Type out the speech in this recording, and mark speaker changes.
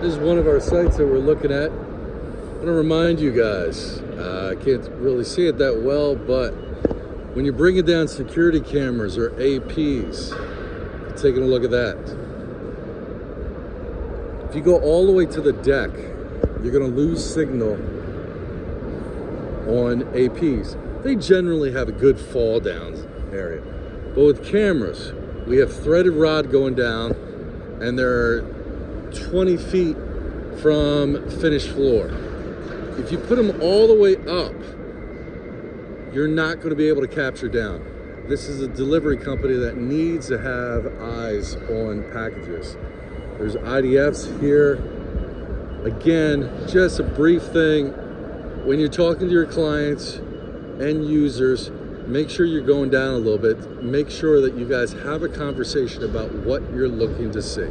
Speaker 1: This is one of our sites that we're looking at. I'm going to remind you guys, I can't really see it that well, but when you're bringing down security cameras or APs, taking a look at that. If you go all the way to the deck, you're going to lose signal on APs. They generally have a good fall down area. But with cameras, we have threaded rod going down, and they're 20 feet from finished floor. If you put them all the way up, you're not going to be able to capture down. This is a delivery company that needs to have eyes on packages. There's IDFs here. Again, just a brief thing. When you're talking to your clients and users, make sure you're going down a little bit. Make sure that you guys have a conversation about what you're looking to see.